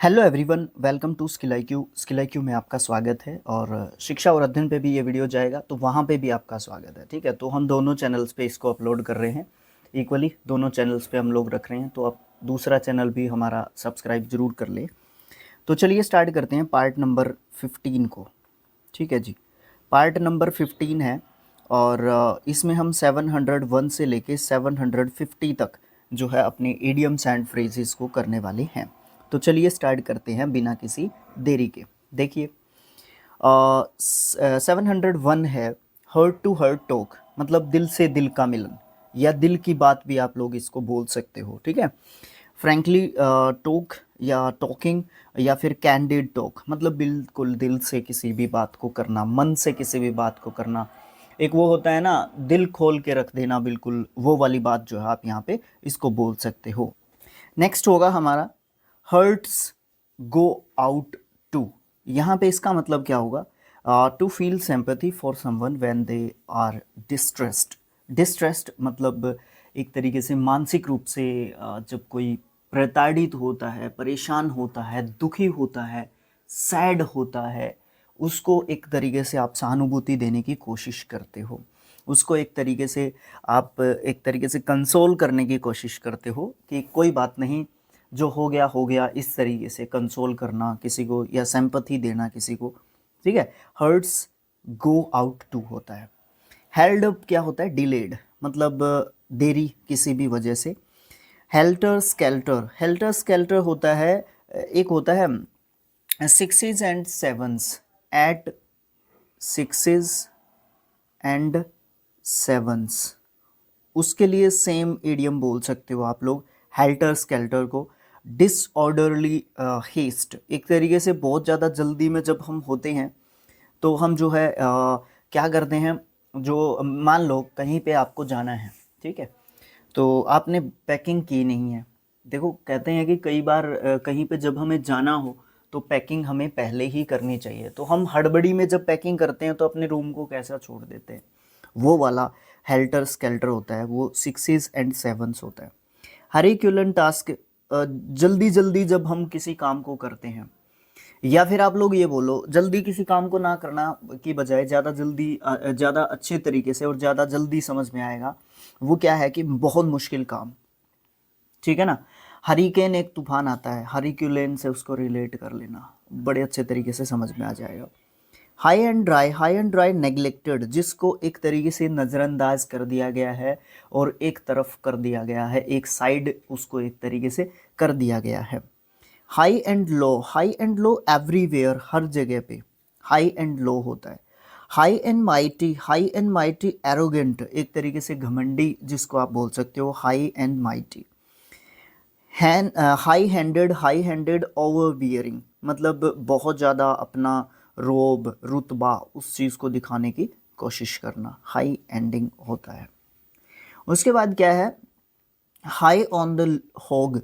Hello everyone, welcome to skill IQ। Skill IQ में आपका स्वागत है और शिक्षा और अध्ययन पे भी ये वीडियो जाएगा तो वहाँ पे भी आपका स्वागत है। ठीक है, तो हम दोनों चैनल्स पे इसको अपलोड कर रहे हैं इक्वली, दोनों चैनल्स पे हम लोग रख रहे हैं, तो आप दूसरा चैनल भी हमारा सब्सक्राइब ज़रूर कर ले। तो चलिए स्टार्ट करते हैं पार्ट नंबर 15 को। ठीक है जी, पार्ट नंबर 15 है और इसमें हम 701 से लेके 750 तक जो है अपने इडियम्स एंड फ्रेजेस को करने वाले हैं। तो चलिए स्टार्ट करते हैं बिना किसी देरी के। देखिए 701 है हर्ट टू हर्ट टॉक, मतलब दिल से दिल का मिलन या दिल की बात भी आप लोग इसको बोल सकते हो। ठीक है, फ्रैंकली टॉक या टॉकिंग या फिर कैंडिड टॉक, मतलब बिल्कुल दिल से किसी भी बात को करना, मन से किसी भी बात को करना। एक वो होता है ना, दिल खोल के रख देना, बिल्कुल वो वाली बात जो है आप यहाँ पे इसको बोल सकते हो। नेक्स्ट होगा हमारा हर्ट्स गो आउट टू। यहाँ पे इसका मतलब क्या होगा? To feel sympathy for someone when they are distressed. Distressed मतलब एक तरीके से मानसिक रूप से जब कोई प्रताड़ित होता है, परेशान होता है, दुखी होता है, सैड होता है, उसको एक तरीके से आप सहानुभूति देने की कोशिश करते हो। उसको एक तरीके से आप एक तरीके से कंसोल करने की कोशिश करते हो कि कोई बात नहीं, जो हो गया, इस तरीके से कंसोल करना किसी को या सिंपैथी देना किसी को। ठीक है, हर्ट्स गो आउट टू होता है। हेल्ड अप क्या होता है? डिलेड, मतलब देरी किसी भी वजह से। हेल्टर स्केल्टर, हेल्टर स्केल्टर होता है, एक होता है sixes and sevens, at sixes and sevens, उसके लिए सेम इडियम बोल सकते हो आप लोग हेल्टर स्केल्टर को। डिसऑर्डरली हेस्ट, एक तरीके से बहुत ज़्यादा जल्दी में जब हम होते हैं तो हम जो है क्या करते हैं, जो मान लो कहीं पे आपको जाना है, ठीक है, तो आपने पैकिंग की नहीं है। देखो कहते हैं कि कई बार कहीं पे जब हमें जाना हो तो पैकिंग हमें पहले ही करनी चाहिए, तो हम हड़बड़ी में जब पैकिंग करते हैं तो अपने रूम को कैसा छोड़ देते हैं। वो वाला हेल्टर स्केल्टर होता है, वो सिक्सेस एंड सेवन्स होता है। हरिक्यूलन टास्क, जल्दी जल्दी जब हम किसी काम को करते हैं, या फिर आप लोग ये बोलो जल्दी किसी काम को ना करना की बजाय ज़्यादा जल्दी ज़्यादा अच्छे तरीके से और ज़्यादा जल्दी समझ में आएगा, वो क्या है कि बहुत मुश्किल काम। ठीक है ना, हरिकेन एक तूफान आता है, हरिक्यूलेन से उसको रिलेट कर लेना, बड़े अच्छे तरीके से समझ में आ जाएगा। High and dry, high and dry neglected, जिसको एक तरीके से नज़रअंदाज कर दिया गया है और एक तरफ कर दिया गया है, एक साइड उसको एक तरीके से कर दिया गया है। High and low, high and low everywhere, हर जगह पे हाई एंड लो होता है। High and mighty, high and mighty arrogant, एक तरीके से घमंडी जिसको आप बोल सकते हो, high and mighty. High handed, high handed overbearing, मतलब बहुत ज़्यादा अपना रोब रुतबा उस चीज़ को दिखाने की कोशिश करना, हाई एंडिंग होता है। उसके बाद क्या है? हाई ऑन द होग।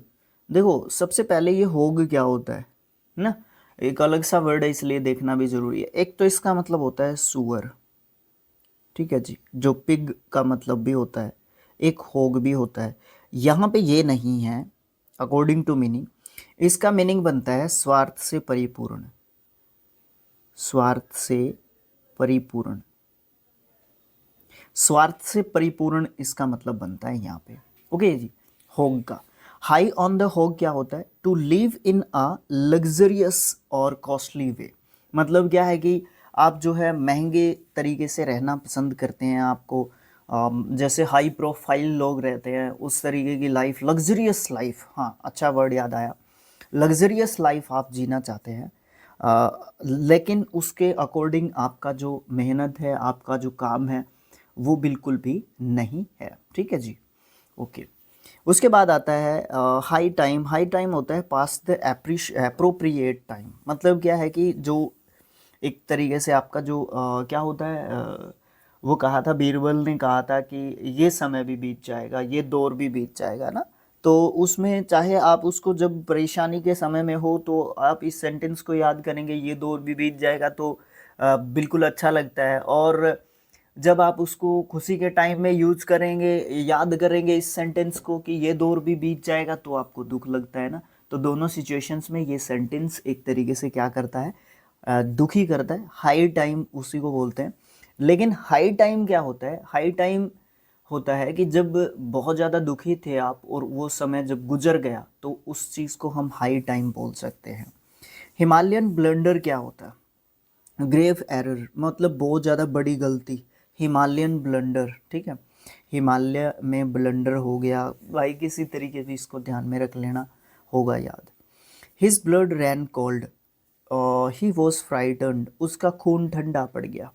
देखो सबसे पहले ये होग क्या होता है ना, एक अलग सा वर्ड है इसलिए देखना भी ज़रूरी है। एक तो इसका मतलब होता है सुअर, ठीक है जी, जो पिग का मतलब भी होता है, एक होग भी होता है। यहाँ पे ये नहीं है अकॉर्डिंग टू मीनिंग। इसका मीनिंग बनता है स्वार्थ से परिपूर्ण, स्वार्थ से परिपूर्ण, स्वार्थ से परिपूर्ण इसका मतलब बनता है यहाँ पे। ओके जी, होग का हाई ऑन द होग क्या होता है? To live in a luxurious और कॉस्टली वे, मतलब क्या है कि आप जो है महंगे तरीके से रहना पसंद करते हैं, आपको जैसे हाई प्रोफाइल लोग रहते हैं उस तरीके की लाइफ, लग्जरियस लाइफ, हाँ अच्छा वर्ड याद आया, लग्जरियस लाइफ आप जीना चाहते हैं। लेकिन उसके अकॉर्डिंग आपका जो मेहनत है, आपका जो काम है, वो बिल्कुल भी नहीं है। ठीक है जी, ओके। उसके बाद आता है हाई टाइम। हाई टाइम होता है पास द एप्रोप्रिएट टाइम, मतलब क्या है कि जो एक तरीके से आपका जो क्या होता है, वो कहा था, बीरबल ने कहा था कि ये समय भी बीत जाएगा, ये दौर भी बीत जाएगा ना। तो उसमें चाहे आप उसको जब परेशानी के समय में हो तो आप इस सेंटेंस को याद करेंगे, ये दौर भी बीत जाएगा, तो बिल्कुल अच्छा लगता है। और जब आप उसको खुशी के टाइम में यूज करेंगे, याद करेंगे इस सेंटेंस को कि ये दौर भी बीत जाएगा, तो आपको दुख लगता है ना। तो दोनों सिचुएशंस में ये सेंटेंस एक तरीके से क्या करता है, दुखी करता है। हाई टाइम उसी को बोलते हैं। लेकिन हाई टाइम क्या होता है, हाई टाइम होता है कि जब बहुत ज़्यादा दुखी थे आप और वो समय जब गुजर गया तो उस चीज़ को हम हाई टाइम बोल सकते हैं। हिमालयन ब्लंडर क्या होता है, ग्रेव एरर, मतलब बहुत ज़्यादा बड़ी गलती, हिमालयन ब्लंडर, ठीक है। हिमालय में ब्लंडर हो गया भाई, किसी तरीके से इसको ध्यान में रख लेना होगा याद। His blood ran cold, he was frightened, उसका खून ठंडा पड़ गया।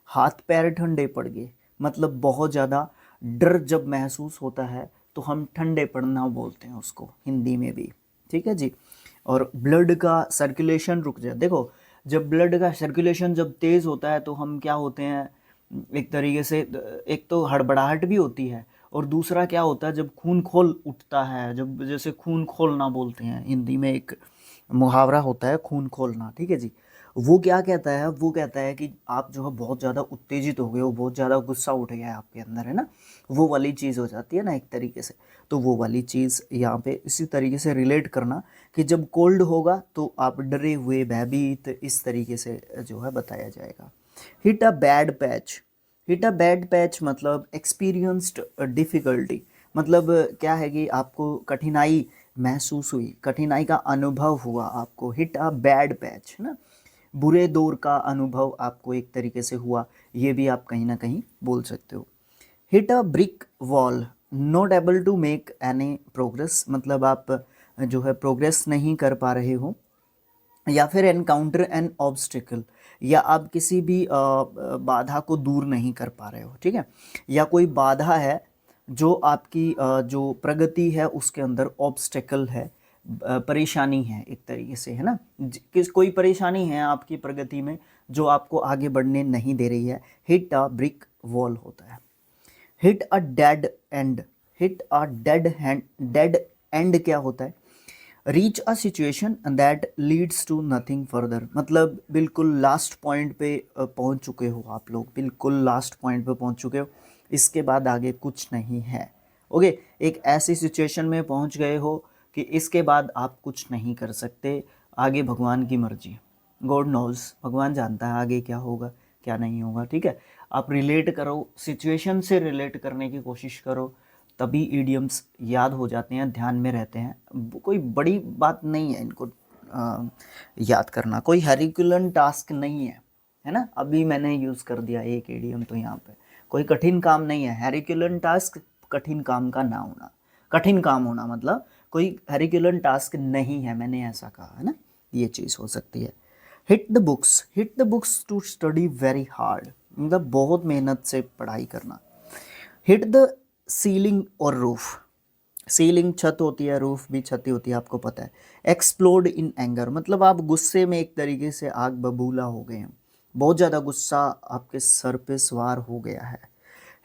हाथ पैर ठंडे पड़ गए, मतलब बहुत ज़्यादा डर जब महसूस होता है तो हम ठंडे पड़ना बोलते हैं उसको हिंदी में भी, ठीक है जी। और ब्लड का सर्कुलेशन रुक जाए, देखो जब ब्लड का सर्कुलेशन जब तेज़ होता है तो हम क्या होते हैं, एक तरीके से एक तो हड़बड़ाहट भी होती है, और दूसरा क्या होता है जब खून खोल उठता है, जब जैसे खून खोलना बोलते हैं हिंदी में, एक मुहावरा होता है खून खोलना, ठीक है जी। वो क्या कहता है, वो कहता है कि आप जो है बहुत ज़्यादा उत्तेजित हो गए हो, बहुत ज़्यादा गुस्सा उठ गया है आपके अंदर, है ना, वो वाली चीज़ हो जाती है ना एक तरीके से। तो वो वाली चीज़ यहाँ पे इसी तरीके से रिलेट करना कि जब कोल्ड होगा तो आप डरे हुए, भयभीत, इस तरीके से जो है बताया जाएगा। Hit a bad patch, hit a bad patch मतलब एक्सपीरियंस्ड डिफ़िकल्टी, मतलब क्या है कि आपको कठिनाई महसूस हुई, कठिनाई का अनुभव हुआ आपको। हिट अ बैड पैच, है ना, बुरे दौर का अनुभव आपको एक तरीके से हुआ, ये भी आप कहीं ना कहीं बोल सकते हो। Hit a brick wall, not able to make any progress, मतलब आप जो है प्रोग्रेस नहीं कर पा रहे हो। या फिर एनकाउंटर एन ऑब्स्टिकल, या आप किसी भी बाधा को दूर नहीं कर पा रहे हो, ठीक है। या कोई बाधा है जो आपकी जो प्रगति है उसके अंदर ऑब्स्टिकल है, परेशानी है एक तरीके से, है ना, कोई परेशानी है आपकी प्रगति में जो आपको आगे बढ़ने नहीं दे रही है, हिट अ ब्रिक वॉल होता है। Hit a dead end, hit a dead hand, dead end क्या होता है, reach a situation that leads to nothing further, मतलब बिल्कुल लास्ट पॉइंट पे पहुंच चुके हो आप लोग, बिल्कुल लास्ट पॉइंट पे पहुंच चुके हो, इसके बाद आगे कुछ नहीं है। ओके, एक ऐसी सिचुएशन में पहुंच गए हो कि इसके बाद आप कुछ नहीं कर सकते, आगे भगवान की मर्जी, गॉड नोज, भगवान जानता है आगे क्या होगा क्या नहीं होगा, ठीक है। आप रिलेट करो, सिचुएशन से रिलेट करने की कोशिश करो, तभी ईडियम्स याद हो जाते हैं, ध्यान में रहते हैं। कोई बड़ी बात नहीं है इनको याद करना, कोई हरिकुलन टास्क नहीं है ना। अभी मैंने यूज़ कर दिया एक ईडियम, तो यहाँ पे कोई कठिन काम नहीं है। हरिकुलन टास्क कठिन काम का ना होना, कठिन काम होना मतलब कोई हरिकुलन टास्क नहीं है, मैंने ऐसा कहा है ना, ये चीज़ हो सकती है। Hit the books, hit the books to study very hard, मतलब बहुत मेहनत से पढ़ाई करना। हिट द सीलिंग और रूफ, सीलिंग छत होती है, रूफ भी छत ही होती है, आपको पता है। एक्सप्लोड इन एंगर, मतलब आप गुस्से में एक तरीके से आग बबूला हो गए हैं, बहुत ज़्यादा गुस्सा आपके सर पे सवार हो गया है।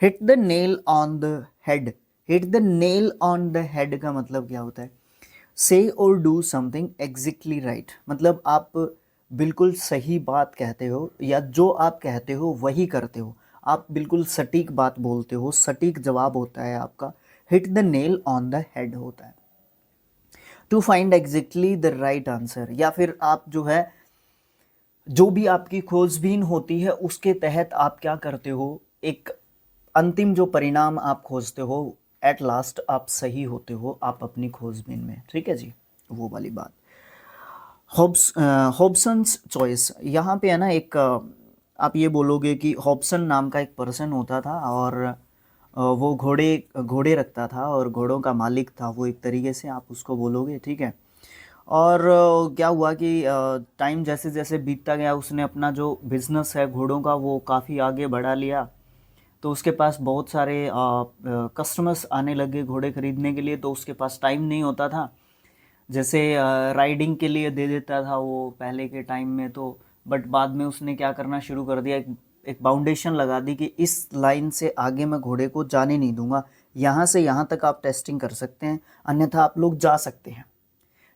Hit the nail on the head, hit the nail on the head का मतलब क्या होता है, से और डू समथिंग एग्जैक्टली राइट, मतलब आप बिल्कुल सही बात कहते हो, या जो आप कहते हो वही करते हो, आप बिल्कुल सटीक बात बोलते हो, सटीक जवाब होता है आपका। Hit the nail on the head होता है। To find exactly the right answer, या फिर आप जो है जो भी आपकी खोजबीन होती है उसके तहत आप क्या करते हो, एक अंतिम जो परिणाम आप खोजते हो, एट लास्ट आप सही होते हो आप अपनी खोजबीन में, ठीक है जी, वो वाली बात। हॉब्सन्स चॉइस, यहाँ पे है ना एक आप ये बोलोगे कि हॉब्सन नाम का एक पर्सन होता था, और वो घोड़े घोड़े रखता था और घोड़ों का मालिक था वो, एक तरीके से आप उसको बोलोगे, ठीक है। और क्या हुआ कि टाइम जैसे जैसे बीतता गया उसने अपना जो बिज़नेस है घोड़ों का वो काफ़ी आगे बढ़ा लिया, तो उसके पास बहुत सारे कस्टमर्स आने लगे घोड़े खरीदने के लिए, तो उसके पास टाइम नहीं होता था। जैसे राइडिंग के लिए दे देता था वो पहले के टाइम में, तो बट बाद में उसने क्या करना शुरू कर दिया, एक बाउंडेशन लगा दी कि इस लाइन से आगे मैं घोड़े को जाने नहीं दूंगा, यहाँ से यहाँ तक आप टेस्टिंग कर सकते हैं, अन्यथा आप लोग जा सकते हैं।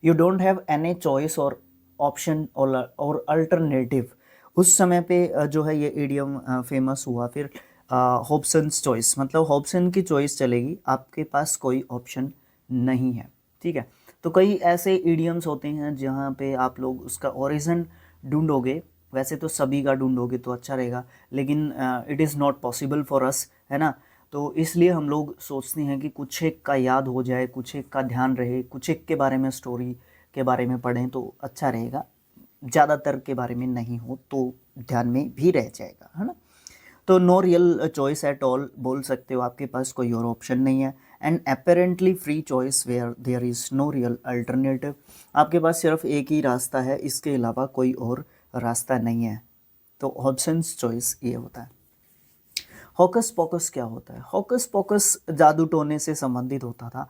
You don't have any choice और ऑप्शन और अल्टरनेटिव। उस समय पे जो है ये इडियम फेमस हुआ फिर, हॉब्सन्स चॉइस, मतलब हॉब्सन की चॉइस चलेगी, आपके पास कोई ऑप्शन नहीं है, ठीक है। तो कई ऐसे इडियम्स होते हैं जहाँ पे आप लोग उसका ओरिजिन ढूंढोगे, वैसे तो सभी का ढूंढोगे तो अच्छा रहेगा, लेकिन it is not possible for us, है ना। तो इसलिए हम लोग सोचते हैं कि कुछ एक का याद हो जाए, कुछ एक का ध्यान रहे, कुछ एक के बारे में स्टोरी के बारे में पढ़ें तो अच्छा रहेगा, ज़्यादातर के बारे में नहीं हो तो ध्यान में भी रह जाएगा, है ना। तो no real choice at all बोल सकते हो, आपके पास कोई और ऑप्शन नहीं है। And apparently free choice where there is no real alternative, आपके पास सिर्फ एक ही रास्ता है, इसके अलावा कोई और रास्ता नहीं है। तो ऑप्शंस चॉइस ये होता है। हॉकस पॉकस क्या होता है? हॉकस पॉकस जादू टोने से संबंधित होता था।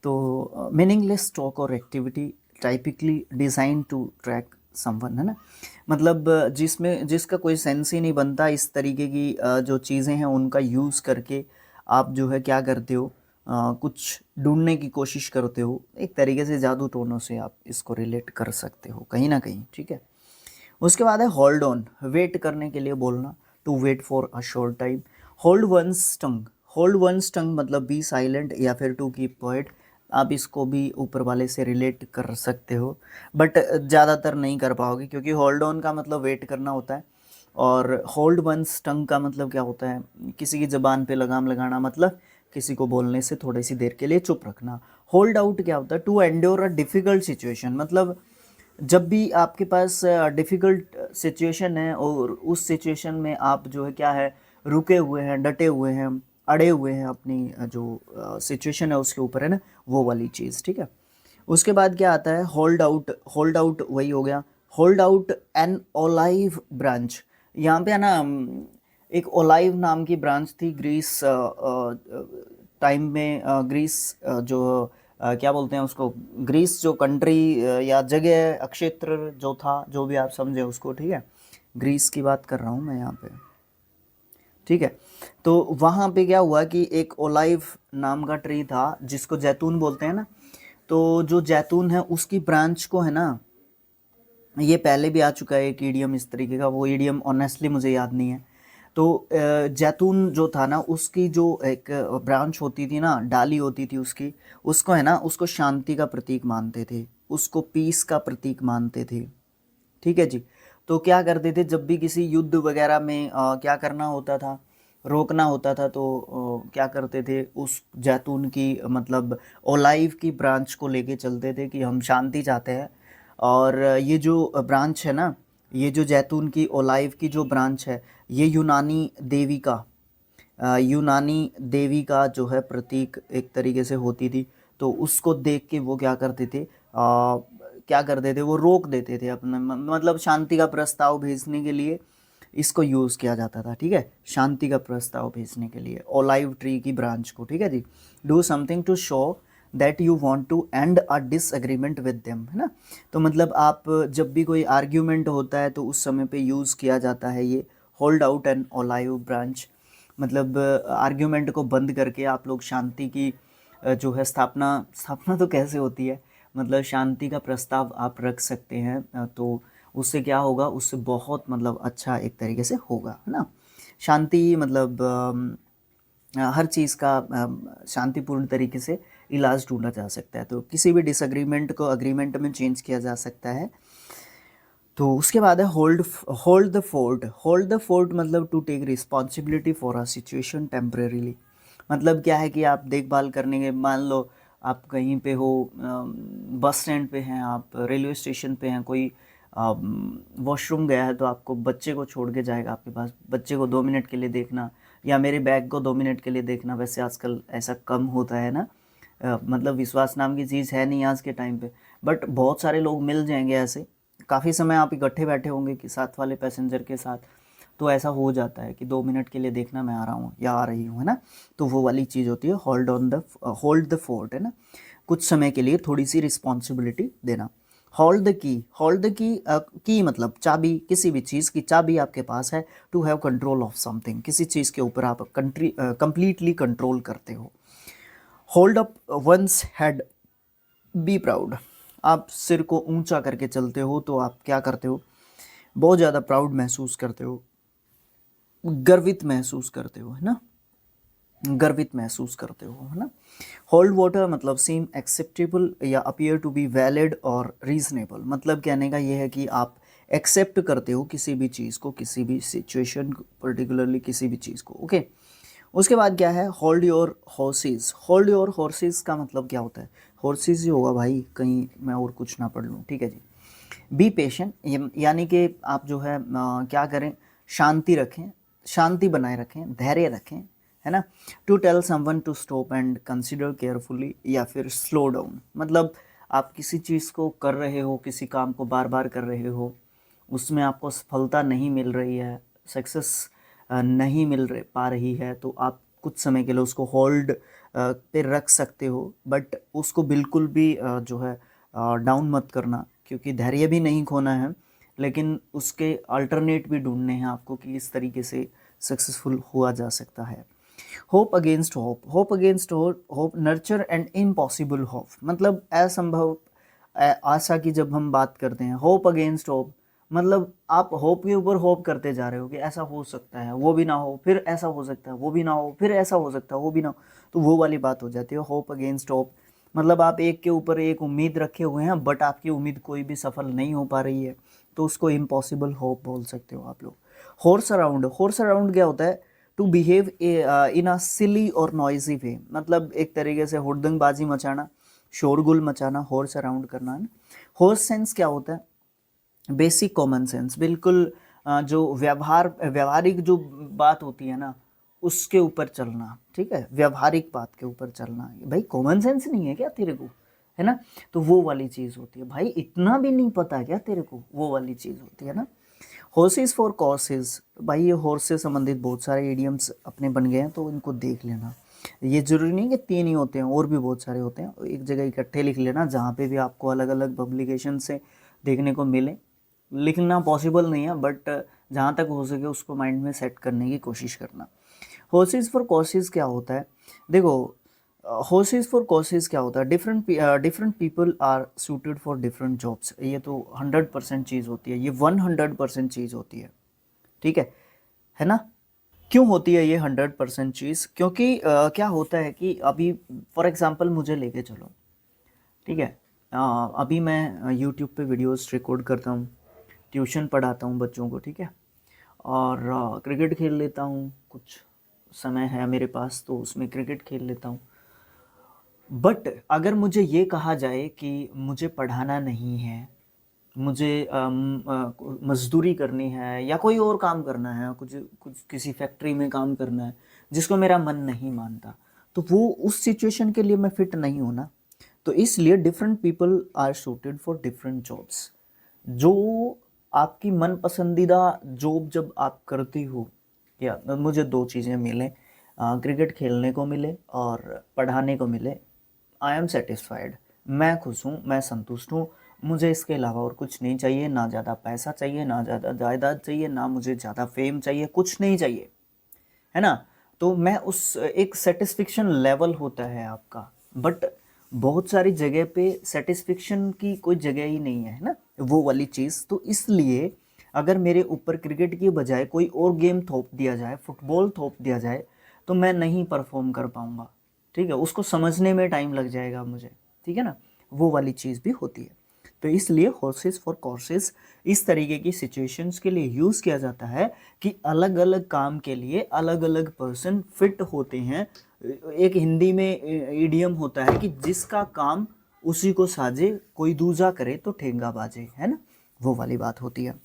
तो मीनिंगलेस टॉक और activity typically designed to track someone, है ना। मतलब जिसमें जिसका कोई सेंस ही नहीं बनता, इस तरीके की जो चीज़ें हैं उनका यूज़ करके आप जो है क्या करते हो, कुछ ढूंढने की कोशिश करते हो। एक तरीके से जादू टोनों से आप इसको रिलेट कर सकते हो कहीं ना कहीं, ठीक है। उसके बाद है होल्ड ऑन, वेट करने के लिए बोलना, to wait for a short time. Hold one's tongue, hold one's tongue मतलब बी साइलेंट या फिर टू कीप क्वाइट। आप इसको भी ऊपर वाले से रिलेट कर सकते हो, बट ज़्यादातर नहीं कर पाओगे, क्योंकि होल्ड ऑन का मतलब वेट करना होता है, और होल्ड वंस टंग का मतलब क्या होता है, किसी की ज़बान पे लगाम लगाना, मतलब किसी को बोलने से थोड़ी सी देर के लिए चुप रखना। होल्ड आउट क्या होता है, to endure a difficult situation, मतलब जब भी आपके पास डिफ़िकल्ट सिचुएशन है और उस सिचुएशन में आप जो है क्या है, रुके हुए हैं, डटे हुए हैं, अड़े हुए हैं अपनी जो सिचुएशन है उसके ऊपर, है ना, वो वाली चीज़, ठीक है। उसके बाद क्या आता है, होल्ड आउट। होल्ड आउट वही हो गया, होल्ड आउट एन ओलाइव ब्रांच। यहाँ पे है ना एक ओलाइव नाम की ब्रांच थी ग्रीस टाइम में। ग्रीस जो क्या बोलते हैं उसको, ग्रीस जो कंट्री या जगह क्षेत्र जो था, जो भी आप समझे उसको, ठीक है, ग्रीस की बात कर रहा हूँ मैं यहाँ पे, ठीक है। तो वहाँ पे क्या हुआ कि एक ओलाइव नाम का ट्री था जिसको जैतून बोलते हैं ना। तो जो जैतून है उसकी ब्रांच को, है ना, ये पहले भी आ चुका है एक ईडियम इस तरीके का, वो ईडियम ऑनेस्टली मुझे याद नहीं है। तो जैतून जो था ना, उसकी जो एक ब्रांच होती थी ना, डाली होती थी उसकी, उसको है ना, उसको शांति का प्रतीक मानते थे, उसको पीस का प्रतीक मानते थे, ठीक है जी। तो क्या करते थे, जब भी किसी युद्ध वगैरह में क्या करना होता था, रोकना होता था, तो क्या करते थे, उस जैतून की मतलब ओलाइव की ब्रांच को लेके चलते थे कि हम शांति चाहते हैं। और ये जो ब्रांच है ना, ये जो जैतून की ओलाइव की जो ब्रांच है, ये यूनानी देवी का जो है प्रतीक एक तरीके से होती थी। तो उसको देख के वो क्या करते थे, क्या करते थे, वो रोक देते थे अपने मतलब शांति का प्रस्ताव भेजने के लिए इसको यूज़ किया जाता था, ठीक है, शांति का प्रस्ताव भेजने के लिए ओलाइव ट्री की ब्रांच को, ठीक है जी। Do something to show that you want to end a disagreement with them, है ना। तो मतलब आप जब भी कोई आर्ग्यूमेंट होता है तो उस समय पे यूज़ किया जाता है ये होल्ड आउट एन ओलाइव ब्रांच। मतलब आर्ग्यूमेंट को बंद करके आप लोग शांति की जो है स्थापना स्थापना तो कैसे होती है, मतलब शांति का प्रस्ताव आप रख सकते हैं। तो उससे क्या होगा, उससे बहुत मतलब अच्छा एक तरीके से होगा, है ना। शांति मतलब हर चीज़ का शांतिपूर्ण तरीके से इलाज ढूंढा जा सकता है, तो किसी भी डिसएग्रीमेंट को अग्रीमेंट में चेंज किया जा सकता है। तो उसके बाद है hold hold the fort. Hold the fort मतलब to take responsibility for a situation temporarily. मतलब क्या है कि आप देखभाल करने के, मान लो आप कहीं पे हो, बस स्टैंड पे हैं, आप रेलवे स्टेशन पे हैं, कोई वॉशरूम गया है तो आपको बच्चे को छोड़ के जाएगा आपके पास, बच्चे को 2 मिनट के लिए देखना, या मेरे बैग को 2 मिनट के लिए देखना। वैसे आजकल ऐसा कम होता है ना, मतलब विश्वास नाम की चीज़ है नहीं आज के टाइम पे, बट बहुत सारे लोग मिल जाएंगे ऐसे, काफ़ी समय आप इकट्ठे बैठे होंगे कि साथ वाले पैसेंजर के साथ, तो ऐसा हो जाता है कि 2 मिनट के लिए देखना, मैं आ रहा हूँ या आ रही हूँ, है ना। तो वो वाली चीज़ होती है होल्ड द फोर्ट, है ना, कुछ समय के लिए थोड़ी सी रिस्पॉन्सिबिलिटी देना। Hold the key, hold the key, की मतलब चाबी, किसी भी चीज़ की चाबी आपके पास है। To have control of something, किसी चीज़ के ऊपर आप कंप्लीटली कंट्रोल करते हो। Hold up one's head, be proud, आप सिर को ऊंचा करके चलते हो तो आप क्या करते हो, बहुत ज़्यादा प्राउड महसूस करते हो, गर्वित महसूस करते हो, है ना। गर्वित महसूस करते हो, है ना। होल्ड वाटर मतलब सीम एक्सेप्टेबल या अपीयर टू बी वैलिड और रीजनेबल, मतलब कहने का ये है कि आप एक्सेप्ट करते हो किसी भी चीज़ को, किसी भी सिचुएशन, पर्टिकुलरली किसी भी चीज़ को, ओके। उसके बाद क्या है, hold your horses. Hold your horses का मतलब क्या होता है, हॉर्सेस ही होगा भाई, कहीं मैं और कुछ ना पढ़ लूँ, ठीक है जी। बी पेशेंट, यानी कि आप जो है क्या करें, शांति रखें, शांति बनाए रखें, धैर्य रखें, है ना। To tell someone to stop and consider carefully, या फिर स्लो डाउन, मतलब आप किसी चीज़ को कर रहे हो, किसी काम को बार बार कर रहे हो, उसमें आपको सफलता नहीं मिल रही है, सक्सेस नहीं पा रही है, तो आप कुछ समय के लिए उसको होल्ड पे रख सकते हो, बट उसको बिल्कुल भी जो है डाउन मत करना, क्योंकि धैर्य भी नहीं खोना है, लेकिन उसके अल्टरनेट भी ढूंढने हैं आपको कि इस तरीके से सक्सेसफुल हुआ जा सकता है। Hope against hope, hope against hope, nurture and impossible hope, मतलब असंभव आशा की जब हम बात करते हैं, होप अगेंस्ट होप, मतलब आप होप के ऊपर होप करते जा रहे हो कि ऐसा हो सकता है, वो भी ना हो, फिर ऐसा हो सकता है, वो भी ना हो, फिर ऐसा हो सकता है, वो भी ना हो, तो वो वाली बात हो जाती है होप अगेंस्ट होप। मतलब आप एक के ऊपर एक उम्मीद रखे हुए हैं, बट आपकी उम्मीद कोई भी सफल नहीं हो पा रही है, तो उसको इम्पॉसिबल होप बोल सकते हो आप लोग। हॉर्स अराउंड, हॉर्स अराउंड क्या होता है, टू बिहेव इन अ सिली और नॉइजी वे, मतलब एक तरीके से हुड़दंगबाजी मचाना, शोरगुल मचाना, हॉर्स अराउंड करना है। हॉर्स सेंस क्या होता है, बेसिक कॉमन सेंस, बिल्कुल जो व्यवहारिक जो बात होती है ना, उसके ऊपर चलना, ठीक है, व्यवहारिक बात के ऊपर चलना। भाई कॉमन सेंस नहीं है क्या तेरे को, है ना, तो वो वाली चीज़ होती है। भाई इतना भी नहीं पता क्या तेरे को, वो वाली चीज़ होती है ना। हॉर्सेस फॉर कॉर्सेस, भाई ये हॉर्स से संबंधित बहुत सारे इडियम्स अपने बन गए हैं, तो इनको देख लेना। ये जरूरी नहीं कि 3 ही होते हैं, और भी बहुत सारे होते हैं, एक जगह इकट्ठे लिख लेना, जहाँ पे भी आपको अलग अलग पब्लिकेशन से देखने को मिले। लिखना पॉसिबल नहीं है, बट जहाँ तक हो सके उसको माइंड में सेट करने की कोशिश करना। हॉर्सेस फॉर कॉर्सेस क्या होता है, देखो हॉर्सेस फॉर कॉर्सेस क्या होता है, different people are suited for different jobs, ये तो 100% चीज़ होती है, ये 100% चीज़ होती है, ठीक है ना। क्यों होती है ये 100% चीज़, क्योंकि क्या होता है कि अभी फॉर एग्जांपल मुझे लेके चलो, ठीक है। अभी मैं यूट्यूब पे वीडियोस रिकॉर्ड करता हूँ, ट्यूशन पढ़ाता हूँ बच्चों को, ठीक है, और क्रिकेट खेल लेता हूँ, कुछ समय है मेरे पास तो उसमें क्रिकेट खेल लेता हूँ। बट अगर मुझे ये कहा जाए कि मुझे पढ़ाना नहीं है, मुझे मज़दूरी करनी है या कोई और काम करना है, कुछ कुछ किसी फैक्ट्री में काम करना है जिसको मेरा मन नहीं मानता, तो वो उस सिचुएशन के लिए मैं फिट नहीं हूँ ना। तो इसलिए different people are suited for different jobs. जो आपकी मन पसंदीदा जॉब जब आप करती हो, या मुझे 2 चीज़ें मिले, क्रिकेट खेलने को मिले और पढ़ाने को मिले, आई एम सेटिस्फाइड, मैं खुश हूँ, मैं संतुष्ट हूँ। मुझे इसके अलावा और कुछ नहीं चाहिए, ना ज़्यादा पैसा चाहिए, ना ज़्यादा जायदाद चाहिए, ना मुझे ज़्यादा फेम चाहिए, कुछ नहीं चाहिए, है ना। तो मैं उस एक सेटिस्फिक्शन लेवल होता है आपका, बट बहुत सारी जगह पे सेटिस्फिक्शन की कोई जगह ही नहीं है ना, वो वाली चीज़। तो इसलिए अगर मेरे ऊपर क्रिकेट की बजाय कोई और गेम थोप दिया जाए, फुटबॉल थोप दिया जाए, तो मैं नहीं परफॉर्म कर पाऊँगा, ठीक है, उसको समझने में टाइम लग जाएगा मुझे, ठीक है ना, वो वाली चीज़ भी होती है। तो इसलिए हॉर्सेस फॉर कोर्सेस इस तरीके की सिचुएशंस के लिए यूज़ किया जाता है कि अलग अलग काम के लिए अलग अलग पर्सन फिट होते हैं। एक हिंदी में इडियम होता है कि जिसका काम उसी को साजे, कोई दूजा करे तो ठेंगा बाजे, है ना, वो वाली बात होती है।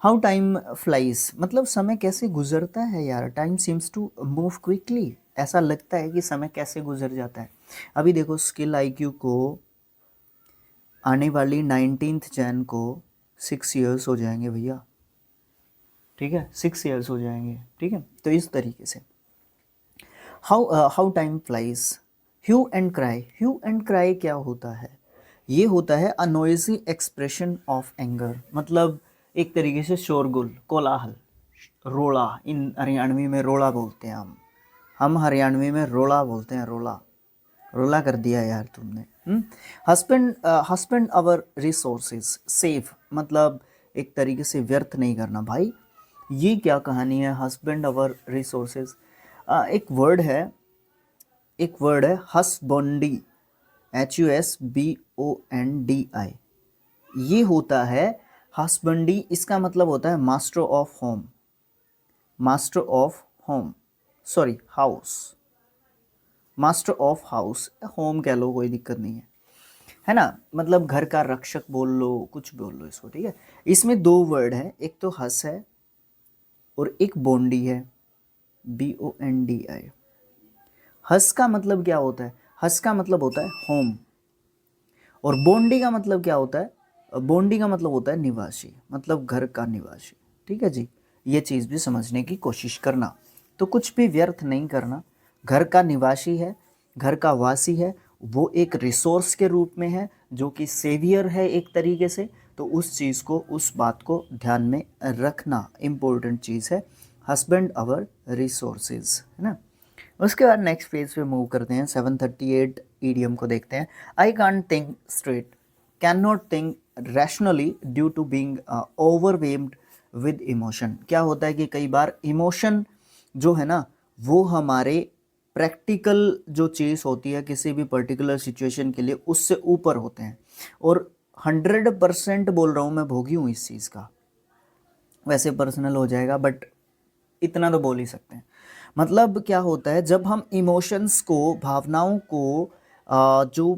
हाउ टाइम फ्लाइज, मतलब समय कैसे गुजरता है यार, time seems to move quickly, ऐसा लगता है कि समय कैसे गुजर जाता है। अभी देखो स्किल आईक्यू को आने वाली 19 जैन को 6 ईयर्स हो जाएंगे भैया, ठीक है, 6 ईयर्स हो जाएंगे, ठीक है। तो इस तरीके से how time flies. Hue and cry, hue and cry क्या होता है, ये होता है a noisy expression of anger, मतलब एक तरीके से शोरगुल, कोलाहल, रोड़ा, इन हरियाणवी में रोड़ा बोलते हैं हम हरियाणवी में रोड़ा बोलते हैं, रोला, रोला कर दिया यार तुमने। हस्बैंड अवर रिसोर्सेज सेव, मतलब एक तरीके से व्यर्थ नहीं करना भाई, ये क्या कहानी है, हस्बैंड अवर रिसोर्सेज। एक वर्ड है हस्बैंडी, HUSBONDI। ये होता है हस्बैंडी, इसका मतलब होता है master of home, master of home, sorry house, master of house, home कह लो कोई दिक्कत नहीं है ना, मतलब घर का रक्षक बोल लो, कुछ बोल लो इसको, ठीक है। इसमें दो वर्ड है, एक तो हस है और एक बोंडी है, BONDI। हस का मतलब क्या होता है? हस का मतलब होता है होम, और बोंडी का मतलब क्या होता है? बोंडी का मतलब होता है निवासी, मतलब घर का निवासी, ठीक है जी। ये चीज़ भी समझने की कोशिश करना, तो कुछ भी व्यर्थ नहीं करना। घर का निवासी है, घर का वासी है, वो एक रिसोर्स के रूप में है, जो कि सेवियर है एक तरीके से, तो उस चीज़ को, उस बात को ध्यान में रखना इम्पोर्टेंट चीज़ है। हस्बैंड अवर रिसोर्सेज, है ना। उसके बाद नेक्स्ट पेज पे मूव करते हैं, 738 ईडियम को देखते हैं। I can't think straight, can not think rationally due to being overwhelmed with emotion. क्या होता है कि कई बार इमोशन जो है ना, वो हमारे प्रैक्टिकल जो चीज़ होती है किसी भी पर्टिकुलर सिचुएशन के लिए, उससे ऊपर होते हैं। और 100% बोल रहा हूँ, मैं भोगी हूँ इस चीज़ का, वैसे पर्सनल हो जाएगा बट इतना तो बोल ही सकते हैं। मतलब क्या होता है, जब हम इमोशंस को, भावनाओं को जो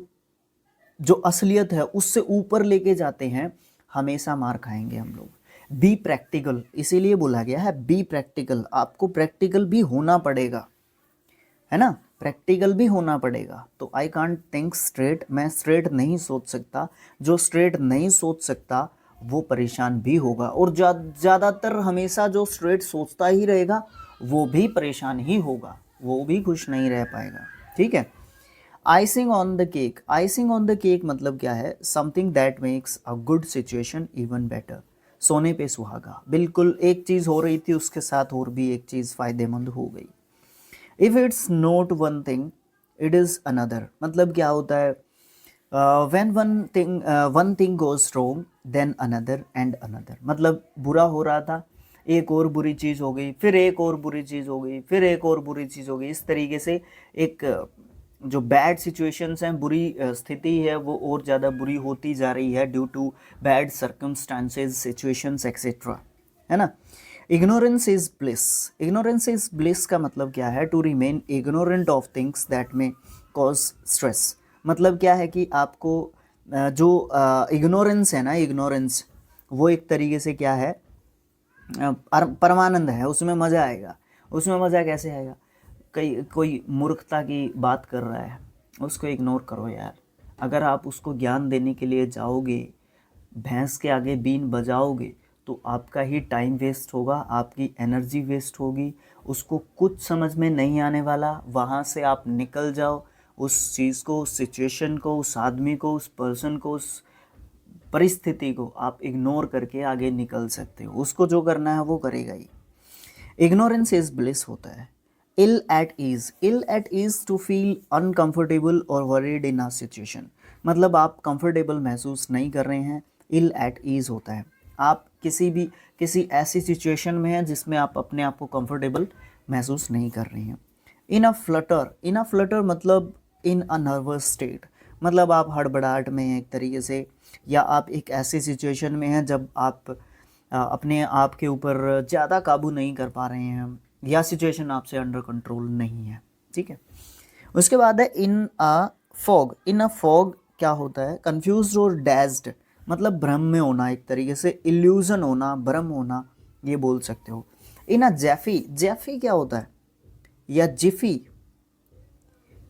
जो असलियत है उससे ऊपर लेके जाते हैं, हमेशा मार खाएंगे हम लोग। बी प्रैक्टिकल, इसीलिए बोला गया है बी प्रैक्टिकल, आपको प्रैक्टिकल भी होना पड़ेगा, है ना, प्रैक्टिकल भी होना पड़ेगा। तो आई कांट थिंक स्ट्रेट, मैं स्ट्रेट नहीं सोच सकता। जो स्ट्रेट नहीं सोच सकता वो परेशान भी होगा, और ज़्यादातर हमेशा जो स्ट्रेट सोचता ही रहेगा वो भी परेशान ही होगा, वो भी खुश नहीं रह पाएगा, ठीक है। Icing on the cake, icing on the cake मतलब क्या है? Something that makes a good situation even better. सोने पे सुहागा, बिल्कुल एक चीज़ हो रही थी, उसके साथ और भी एक चीज़ फ़ायदेमंद हो गई। If it's not one thing it is another, मतलब क्या होता है? When one thing goes wrong then another and another, मतलब बुरा हो रहा था, एक और बुरी चीज़ हो गई, फिर एक और बुरी चीज़ हो गई, फिर एक और बुरी चीज़ हो गई। इस तरीके से एक जो बैड सिचुएशंस हैं, बुरी स्थिति है, वो और ज़्यादा बुरी होती जा रही है due to bad circumstances, situations etcetera, है ना। Ignorance is bliss, ignorance is bliss का मतलब क्या है? To remain ignorant of things that may cause stress. मतलब क्या है कि आपको जो इग्नोरेंस है ना, इग्नोरेंस वो एक तरीके से क्या है, परमानंद है, उसमें मज़ा आएगा। उसमें मज़ा कैसे आएगा? कोई मूर्खता की बात कर रहा है, उसको इग्नोर करो यार। अगर आप उसको ज्ञान देने के लिए जाओगे, भैंस के आगे बीन बजाओगे, तो आपका ही टाइम वेस्ट होगा, आपकी एनर्जी वेस्ट होगी, उसको कुछ समझ में नहीं आने वाला। वहाँ से आप निकल जाओ, उस चीज़ को, उस सिचुएशन को, उस आदमी को, उस पर्सन को, उस परिस्थिति को आप इग्नोर करके आगे निकल सकते हो। उसको जो करना है वो करेगा ही। इग्नोरेंस इज ब्लिस होता है। Ill at ease, ill at ease to feel uncomfortable और वरीड इन अ सिचुएशन, मतलब आप कंफर्टेबल महसूस नहीं कर रहे हैं। इल एट ईज होता है आप किसी ऐसी सिचुएशन में हैं जिसमें आप अपने आप को कंफर्टेबल महसूस नहीं कर रहे हैं। In a Flutter, in a Flutter मतलब इन अ नर्वस स्टेट, मतलब आप हड़बड़ाहट में हैं एक तरीके से, या आप एक ऐसी सिचुएशन में हैं जब आप अपने आप के ऊपर ज़्यादा काबू नहीं कर पा रहे हैं, या सिचुएशन आपसे अंडर कंट्रोल नहीं है, ठीक है। उसके बाद है in a fog, in a fog क्या होता है? कंफ्यूज्ड और डैज्ड, मतलब भ्रम में होना, एक तरीके से इल्यूजन होना, भ्रम होना, ये बोल सकते हो। इन अ जैफी, जैफी क्या होता है? या जिफी,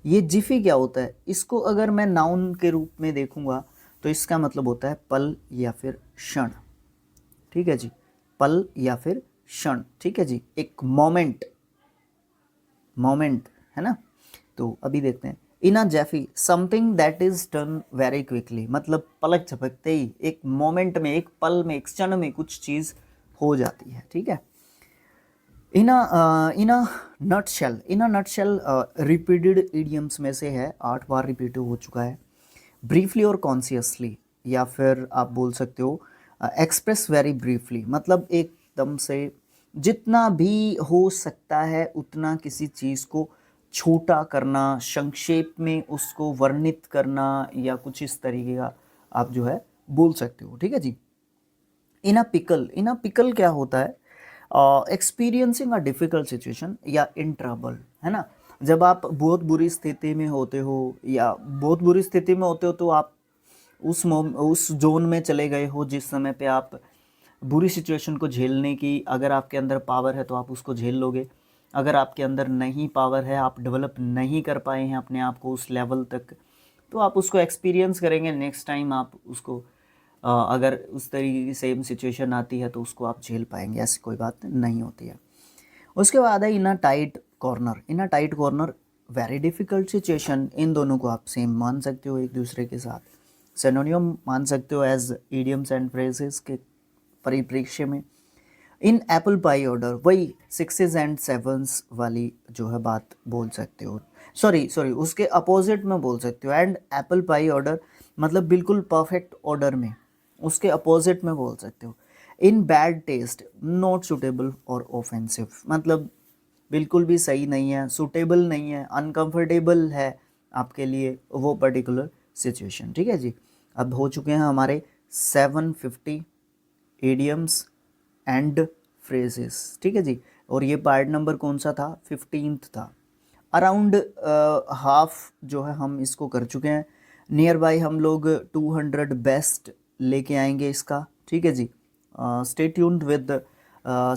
ये जिफी क्या होता है? इसको अगर मैं नाउन के रूप में देखूंगा तो इसका मतलब होता है पल या फिर क्षण, ठीक है जी, पल या फिर क्षण, ठीक है जी, एक मोमेंट, मोमेंट, है ना। तो अभी देखते हैं, in a jiffy something that is done very quickly, मतलब पलक झपकते ही, एक मोमेंट में, एक पल में, एक क्षण में कुछ चीज़ हो जाती है, ठीक है। In a nutshell, in a nutshell repeated idioms में से है, 8 बार रिपीट हो चुका है। ब्रीफली और कॉन्शियसली, या फिर आप बोल सकते हो एक्सप्रेस वेरी ब्रीफली, मतलब एकदम से जितना भी हो सकता है उतना किसी चीज़ को छोटा करना, संक्षेप में उसको वर्णित करना या कुछ इस तरीके का आप जो है बोल सकते हो, ठीक है जी। इन अ पिकल क्या होता है? एक्सपीरियंसिंग अ डिफिकल्ट सिचुएशन या इन ट्रबल, है ना। जब आप बहुत बुरी स्थिति में होते हो या बहुत बुरी स्थिति में होते हो तो आप उस जोन में चले गए हो जिस समय पे आप बुरी सिचुएशन को झेलने की अगर आपके अंदर पावर है तो आप उसको झेल लोगे। अगर आपके अंदर नहीं पावर है, आप डेवलप नहीं कर पाए हैं अपने आप को उस लेवल तक, तो आप उसको एक्सपीरियंस करेंगे। नेक्स्ट टाइम आप उसको अगर उस तरीके की सेम सिचुएशन आती है तो उसको आप झेल पाएंगे, ऐसी कोई बात नहीं होती है। उसके बाद है in a tight corner. In a tight corner very difficult situation, इन दोनों को आप सेम मान सकते हो एक दूसरे के साथ, सिनोनियम मान सकते हो एज इडियम्स एंड फ्रेजेस के परिप्रेक्ष्य में। इन एप्पल पाई ऑर्डर वही सिक्सेस एंड सेवन्स वाली जो है बात बोल सकते हो, सॉरी सॉरी उसके अपोजिट में बोल सकते हो। एंड एप्पल पाई ऑर्डर मतलब बिल्कुल परफेक्ट ऑर्डर में, उसके अपोजिट में बोल सकते हो। In bad taste not suitable और ऑफेंसिव, मतलब बिल्कुल भी सही नहीं है, सूटेबल नहीं है, अनकंफर्टेबल है आपके लिए वो पर्टिकुलर सिचुएशन, ठीक है जी। अब हो चुके हैं हमारे 750 इडियम्स एंड फ्रेजेस, ठीक है जी। और ये पार्ट नंबर कौन सा था? 15th था। अराउंड हाफ जो है हम इसको कर चुके हैं। नियर बाई हम लोग 200 बेस्ट लेके आएंगे इसका, ठीक है जी। स्टे ट्यून्ड विद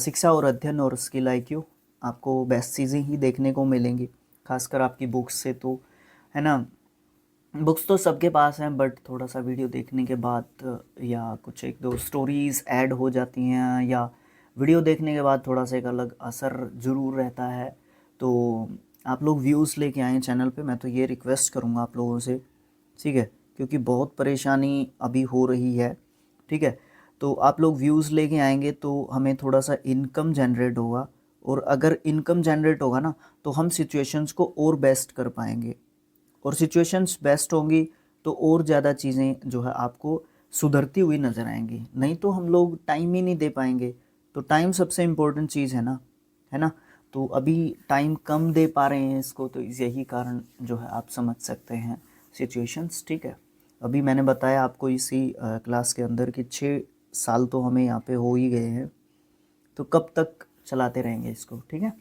शिक्षा और अध्ययन और स्किल IQ, आपको बेस्ट चीज़ें ही देखने को मिलेंगी, खासकर आपकी बुक्स से, तो है ना। बुक्स तो सबके पास हैं बट थोड़ा सा वीडियो देखने के बाद या कुछ एक दो स्टोरीज़ ऐड हो जाती हैं या वीडियो देखने के बाद थोड़ा सा एक अलग असर ज़रूर रहता है। तो आप लोग व्यूज़ लेके आएँ चैनल पे, मैं तो ये रिक्वेस्ट करूँगा आप लोगों से, ठीक है, क्योंकि बहुत परेशानी अभी हो रही है, ठीक है। तो आप लोग व्यूज़ लेके आएंगे तो हमें थोड़ा सा इनकम जनरेट होगा, और अगर इनकम जनरेट होगा ना तो हम सिचुएशंस को और बेस्ट कर पाएंगे, और सिचुएशंस बेस्ट होंगी तो और ज़्यादा चीज़ें जो है आपको सुधरती हुई नज़र आएंगी। नहीं तो हम लोग टाइम ही नहीं दे पाएंगे, तो टाइम सबसे इम्पोर्टेंट चीज़ है ना, है ना। तो अभी टाइम कम दे पा रहे हैं इसको, तो यही कारण जो है आप समझ सकते हैं सिचुएशंस, ठीक है। अभी मैंने बताया आपको इसी क्लास के अंदर कि 6 साल तो हमें यहाँ पे हो ही गए हैं, तो कब तक चलाते रहेंगे इसको, ठीक है।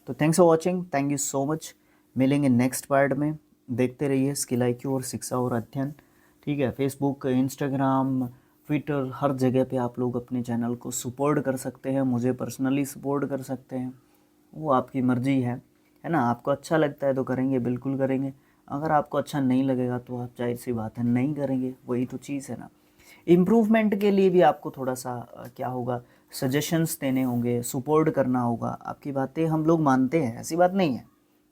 तो thanks for watching, thank you so much. मिलेंगे नेक्स्ट पार्ट में, देखते रहिए स्किल IQ और शिक्षा और अध्ययन, ठीक है। फेसबुक, इंस्टाग्राम, ट्विटर, हर जगह पे आप लोग अपने चैनल को सपोर्ट कर सकते हैं, मुझे पर्सनली सपोर्ट कर सकते हैं, वो आपकी मर्ज़ी है ना। आपको अच्छा लगता है तो करेंगे, बिल्कुल करेंगे। अगर आपको अच्छा नहीं लगेगा तो आप जाहिर सी बात है नहीं करेंगे, वही तो चीज़ है ना। इम्प्रूवमेंट के लिए भी आपको थोड़ा सा क्या होगा, सजेशंस देने होंगे, सपोर्ट करना होगा। आपकी बातें हम लोग मानते हैं, ऐसी बात नहीं है,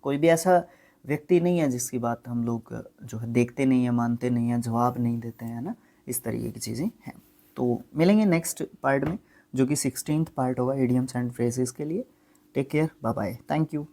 कोई भी ऐसा व्यक्ति नहीं है जिसकी बात हम लोग जो है देखते नहीं है, मानते नहीं हैं, जवाब नहीं देते हैं, ना। इस तरीके की चीज़ें हैं। तो मिलेंगे नेक्स्ट पार्ट में जो कि 16th पार्ट होगा इडियम्स एंड फ्रेजेस के लिए। Take care, bye bye, thank you.